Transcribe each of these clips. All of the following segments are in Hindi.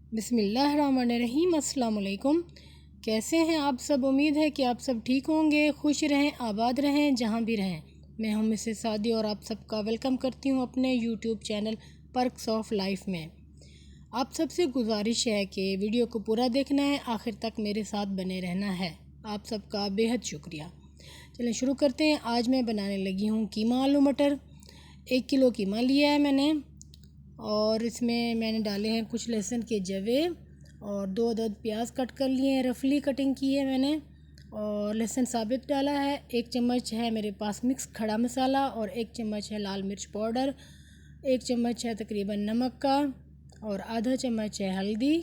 बिस्मिल्लाहिर्रहमानिर्रहीम। अस्सलाम वालेकुम। कैसे हैं आप सब? उम्मीद है कि आप सब ठीक होंगे, खुश रहें, आबाद रहें जहाँ भी रहें। मैं हूं मिसेस सादी और आप सबका वेलकम करती हूं अपने YouTube channel perks of life में। आप सबसे गुजारिश है कि वीडियो को पूरा देखना है, आखिर तक मेरे साथ बने रहना है। आप सबका बेहद शुक्रिया। चलें शुरू करते हैं। आज मैं बनाने लगी हूँ कीमा आलू मटर। 1 किलो कीमा लिया है मैंने और इसमें मैंने डाले हैं कुछ लहसुन के जवे और 2 अदद प्याज कट कर लिए हैं, रफली कटिंग की है मैंने, और लहसुन साबित डाला है। 1 चम्मच है मेरे पास मिक्स खड़ा मसाला और 1 चम्मच है लाल मिर्च पाउडर, 1 चम्मच है तकरीबन नमक का और आधा चम्मच है हल्दी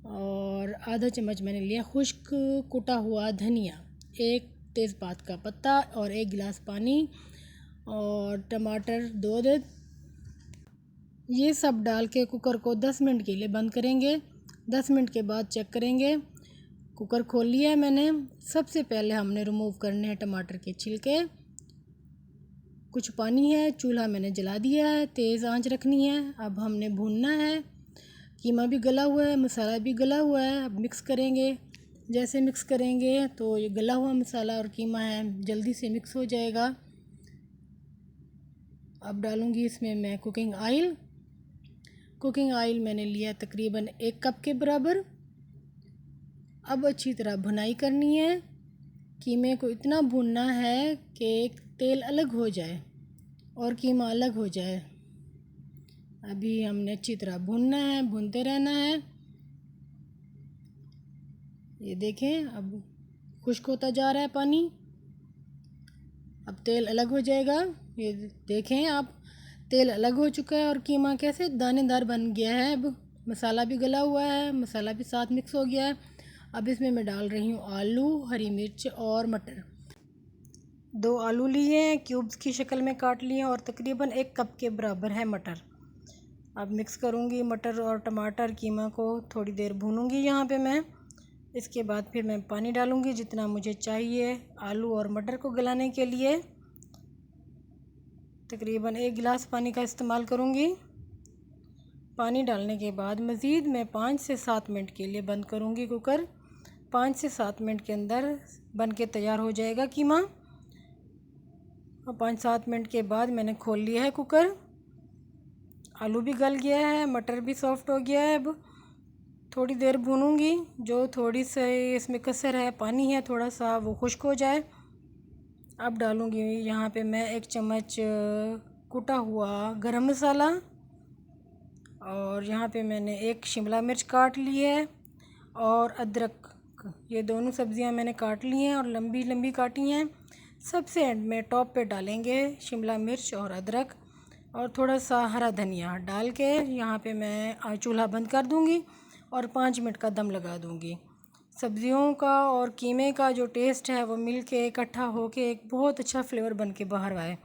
और आधा चम्मच मैंने लिया खुश्क कुटा हुआ धनिया, 1 तेज़पात का पत्ता और 1 गिलास पानी और टमाटर 2 अदद। ये सब डाल के कुकर को 10 मिनट के लिए बंद करेंगे। 10 मिनट के बाद चेक करेंगे। कुकर खोल लिया है मैंने। सबसे पहले हमने रिमूव करने हैं टमाटर के छिलके। कुछ पानी है, चूल्हा मैंने जला दिया है, तेज़ आंच रखनी है। अब हमने भूनना है। कीमा भी गला हुआ है, मसाला भी गला हुआ है। अब मिक्स करेंगे। जैसे मिक्स करेंगे तो ये गला हुआ मसाला और कीमा है जल्दी से मिक्स हो जाएगा। अब डालूँगी इसमें मैं कुकिंग ऑयल। कुकिंग ऑयल मैंने लिया तकरीबन 1 कप के बराबर। अब अच्छी तरह भुनाई करनी है। कीमे को इतना भूनना है कि तेल अलग हो जाए और कीमा अलग हो जाए। अभी हमने अच्छी तरह भूनना है, भूनते रहना है। ये देखें अब खुश्क होता जा रहा है पानी। अब तेल अलग हो जाएगा। ये देखें आप, तेल अलग हो चुका है और कीमा कैसे दानेदार बन गया है। अब मसाला भी गला हुआ है, मसाला भी साथ मिक्स हो गया है। अब इसमें मैं डाल रही हूँ आलू, हरी मिर्च और मटर। 2 आलू लिए हैं, क्यूब्स की शक्ल में काट लिए हैं और तकरीबन 1 कप के बराबर है मटर। अब मिक्स करूँगी मटर और टमाटर, कीमा को थोड़ी देर भूनूँगी यहाँ पे मैं। इसके बाद फिर मैं पानी डालूँगी जितना मुझे चाहिए आलू और मटर को गलाने के लिए। तकरीबन 1 गिलास पानी का इस्तेमाल करूँगी। पानी डालने के बाद मज़ीद मैं 5 से 7 मिनट के लिए बंद करूँगी कुकर। 5 से 7 मिनट के अंदर बन के तैयार हो जाएगा कीमा। और 5-7 मिनट के बाद मैंने खोल लिया है कुकर। आलू भी गल गया है, मटर भी सॉफ्ट हो गया है। अब थोड़ी देर भूनूँगी। जो थोड़ी सी इसमें कसर है, पानी है थोड़ा सा, वो खुश्क हो जाए। अब डालूँगी यहाँ पे मैं 1 चम्मच कुटा हुआ गरम मसाला और यहाँ पे मैंने 1 शिमला मिर्च काट ली है और अदरक। ये दोनों सब्ज़ियाँ मैंने काट ली हैं और लंबी लंबी काटी हैं। सबसे एंड में टॉप पे डालेंगे शिमला मिर्च और अदरक और थोड़ा सा हरा धनिया डाल के यहाँ पे मैं चूल्हा बंद कर दूँगी और 5 मिनट का दम लगा दूँगी। सब्ज़ियों का और कीमे का जो टेस्ट है वो मिल के इकट्ठा हो के एक बहुत अच्छा फ्लेवर बन के बाहर आए।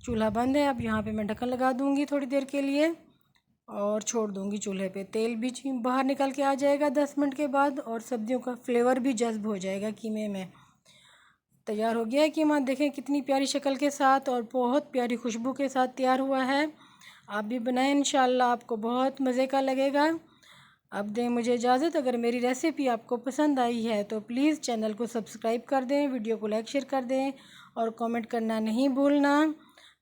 चूल्हा बंद है। अब यहाँ पे मैं ढक्कन लगा दूँगी थोड़ी देर के लिए और छोड़ दूँगी चूल्हे पे। तेल भी बाहर निकल के आ जाएगा 10 मिनट के बाद और सब्ज़ियों का फ्लेवर भी जज्ब हो जाएगा कीमे में। तैयार हो गया है कीमा। देखें कितनी प्यारी शक्ल के साथ और बहुत प्यारी खुशबू के साथ तैयार हुआ है। आप भी बनाएं, इंशाल्लाह आपको बहुत मज़े का लगेगा। अब दें मुझे इजाज़त। अगर मेरी रेसिपी आपको पसंद आई है तो प्लीज़ चैनल को सब्सक्राइब कर दें, वीडियो को लाइक शेयर कर दें और कमेंट करना नहीं भूलना।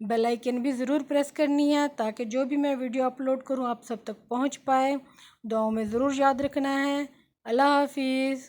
बेल आइकन भी ज़रूर प्रेस करनी है ताकि जो भी मैं वीडियो अपलोड करूं आप सब तक पहुंच पाए। दुआओं में ज़रूर याद रखना है। अल्लाह हाफिज़।